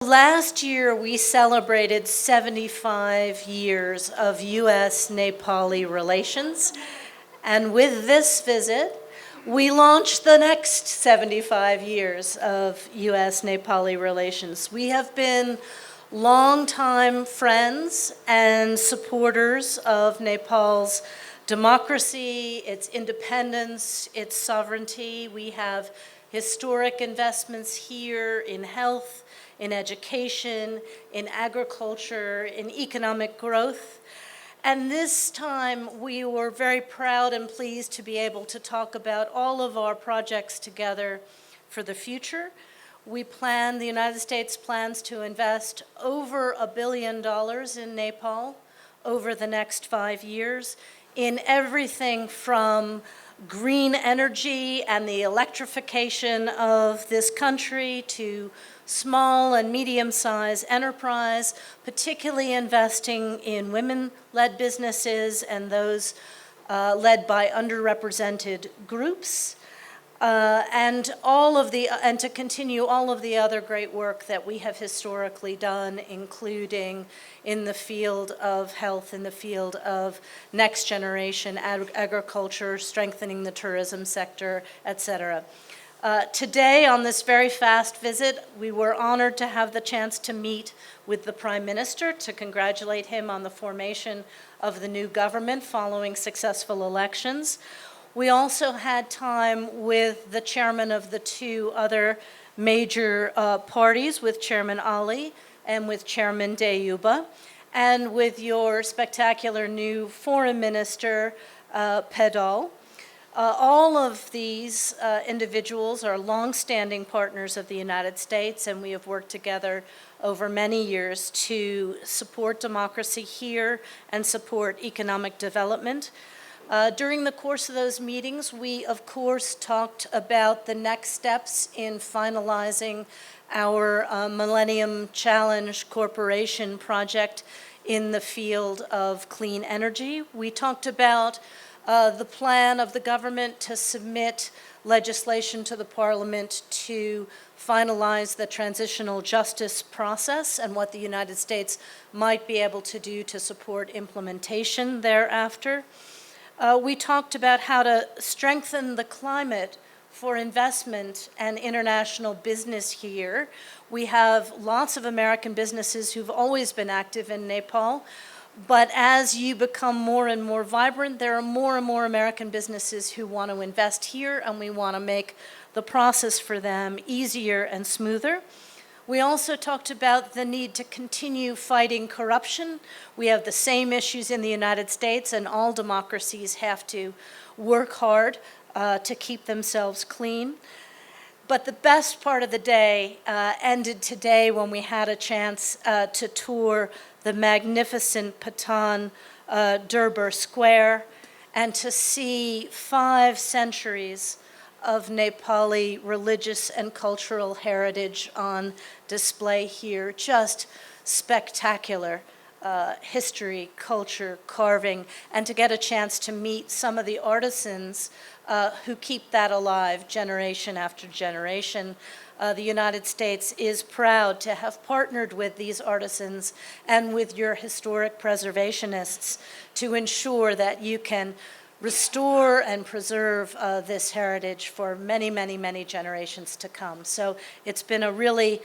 Last year, we celebrated 75 years of U.S.-Nepali relations, and with this visit, we launched the next 75 years of U.S.-Nepali relations. We have been longtime friends and supporters of Nepal's democracy, its independence, its sovereignty. We have historic investments here in health, in education, in agriculture, in economic growth. And this time we were very proud and pleased to be able to talk about all of our projects together for the future. The United States plans to invest over $1 billion in Nepal over the next 5 years in everything from green energy and the electrification of this country to small and medium-sized enterprise, particularly investing in women-led businesses and those led by underrepresented groups, and to continue all of the other great work that we have historically done, including in the field of health, in the field of next generation agriculture, strengthening the tourism sector, et cetera. Today, on this very fast visit, we were honored to have the chance to meet with the Prime Minister to congratulate him on the formation of the new government following successful elections. We also had time with the chairman of the two other major parties, with Chairman Ali and with Chairman Deyuba, and with your spectacular new Foreign Minister, Pedal. All of these individuals are long-standing partners of the United States, and we have worked together over many years to support democracy here and support economic development. During the course of those meetings, we, of course, talked about the next steps in finalizing our Millennium Challenge Corporation project in the field of clean energy. We talked about the plan of the government to submit legislation to the Parliament to finalize the transitional justice process and what the United States might be able to do to support implementation thereafter. We talked about how to strengthen the climate for investment and international business here. We have lots of American businesses who've always been active in Nepal, but as you become more and more vibrant, there are more and more American businesses who want to invest here, and we want to make the process for them easier and smoother. We also talked about the need to continue fighting corruption. We have the same issues in the United States, and all democracies have to work hard to keep themselves clean. But the best part of the day ended today when we had a chance to tour the magnificent Patan Durbar Square and to see 5 centuries of Nepali religious and cultural heritage on display here. Just spectacular history, culture, carving, and to get a chance to meet some of the artisans who keep that alive generation after generation. The United States is proud to have partnered with these artisans and with your historic preservationists to ensure that you can restore and preserve this heritage for many, many, many generations to come. So it's been a really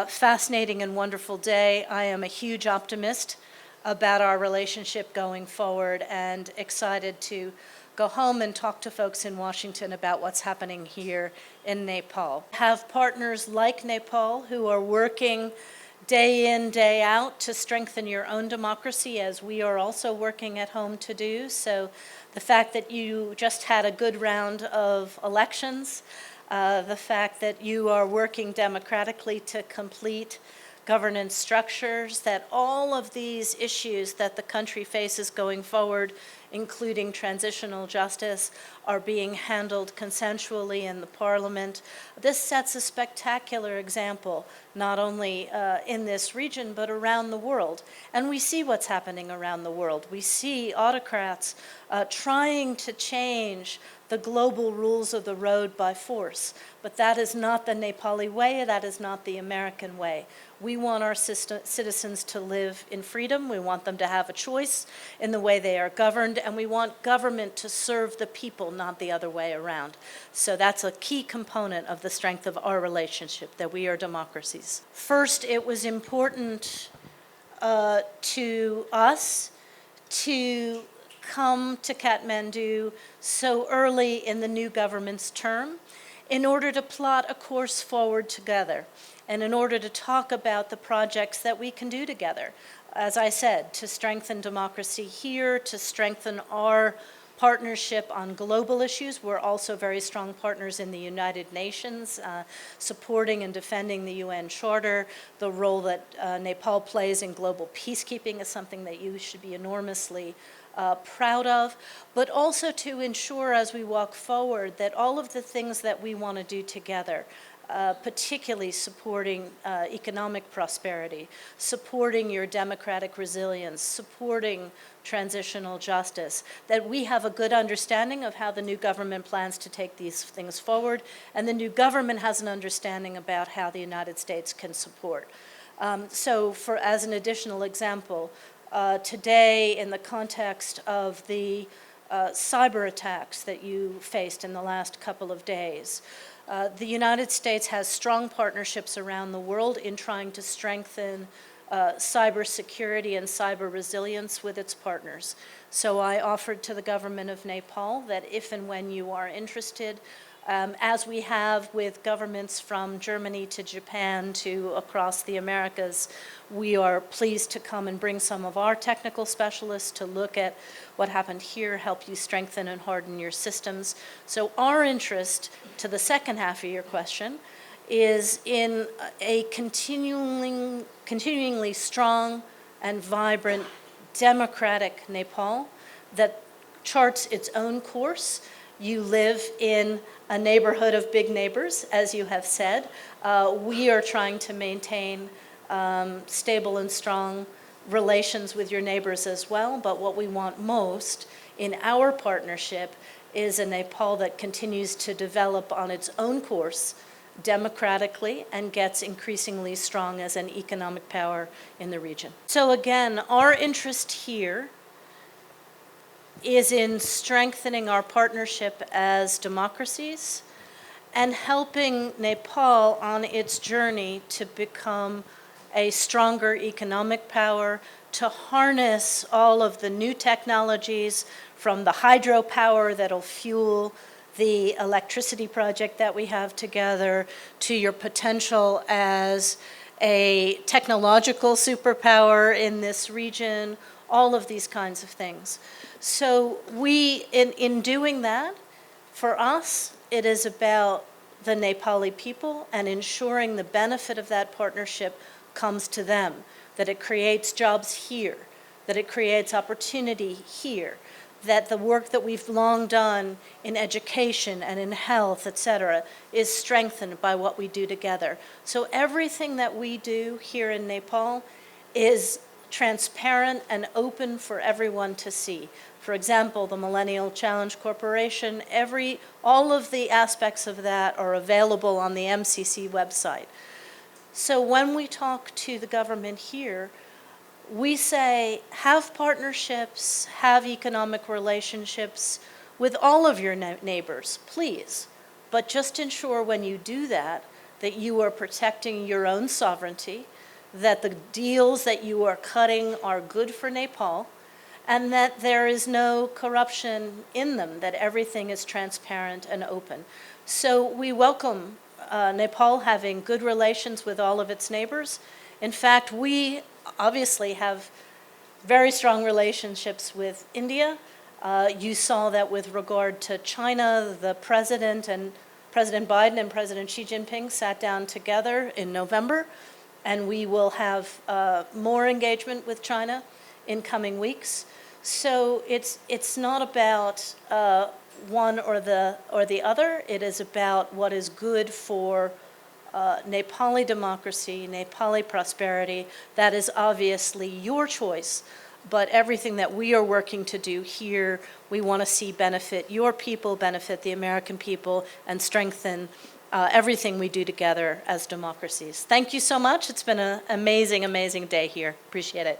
fascinating and wonderful day. I am a huge optimist about our relationship going forward and excited to go home and talk to folks in Washington about what's happening here in Nepal. Have partners like Nepal who are working day in, day out to strengthen your own democracy, as we are also working at home to do. So the fact that you just had a good round of elections, the fact that you are working democratically to complete governance structures, that all of these issues that the country faces going forward, including transitional justice, are being handled consensually in the Parliament. This sets a spectacular example, not only in this region, but around the world. And we see what's happening around the world. We see autocrats trying to change the global rules of the road by force. But that is not the Nepali way, that is not the American way. We want our citizens to live in freedom, we want them to have a choice in the way they are governed, and we want government to serve the people, not the other way around. So that's a key component of the strength of our relationship, that we are democracies. First, it was important to us to come to Kathmandu so early in the new government's term in order to plot a course forward together and in order to talk about the projects that we can do together. As I said, to strengthen democracy here, to strengthen our partnership on global issues. We're also very strong partners in the United Nations, supporting and defending the UN Charter. The role that Nepal plays in global peacekeeping is something that you should be enormously proud of, but also to ensure as we walk forward that all of the things that we want to do together, particularly supporting economic prosperity, supporting your democratic resilience, supporting transitional justice, that we have a good understanding of how the new government plans to take these things forward, and the new government has an understanding about how the United States can support. So as an additional example, today in the context of the cyber attacks that you faced in the last couple of days, the United States has strong partnerships around the world in trying to strengthen cyber security and cyber resilience with its partners. So I offered to the government of Nepal that if and when you are interested, as we have with governments from Germany to Japan to across the Americas, we are pleased to come and bring some of our technical specialists to look at what happened here, help you strengthen and harden your systems. So our interest, to the second half of your question, is in a continuingly strong and vibrant democratic Nepal that charts its own course. You live in a neighborhood of big neighbors, as you have said. We are trying to maintain stable and strong relations with your neighbors as well, but what we want most in our partnership is a Nepal that continues to develop on its own course democratically and gets increasingly strong as an economic power in the region. So again, our interest here is in strengthening our partnership as democracies and helping Nepal on its journey to become a stronger economic power, to harness all of the new technologies from the hydropower that'll fuel the electricity project that we have together, to your potential as a technological superpower in this region, all of these kinds of things. So we, in doing that, for us, it is about the Nepali people and ensuring the benefit of that partnership comes to them, that it creates jobs here, that it creates opportunity here, that the work that we've long done in education and in health, et cetera, is strengthened by what we do together. So everything that we do here in Nepal is transparent and open for everyone to see. For example, the Millennial Challenge Corporation, all of the aspects of that are available on the MCC website. So when we talk to the government here, we say, have partnerships, have economic relationships with all of your neighbors, please. But just ensure when you do that, that you are protecting your own sovereignty, that the deals that you are cutting are good for Nepal, and that there is no corruption in them, that everything is transparent and open. So we welcome Nepal having good relations with all of its neighbors. In fact, we obviously have very strong relationships with India. You saw that with regard to China, the President Biden and President Xi Jinping sat down together in November, and we will have more engagement with China in coming weeks. So it's not about one or the other. It is about what is good for Nepali democracy, Nepali prosperity. That is obviously your choice but everything that we are working to do here, we want to see benefit your people, benefit the American people, and strengthen everything we do together as democracies. Thank you so much. It's been an amazing, amazing day here. Appreciate it.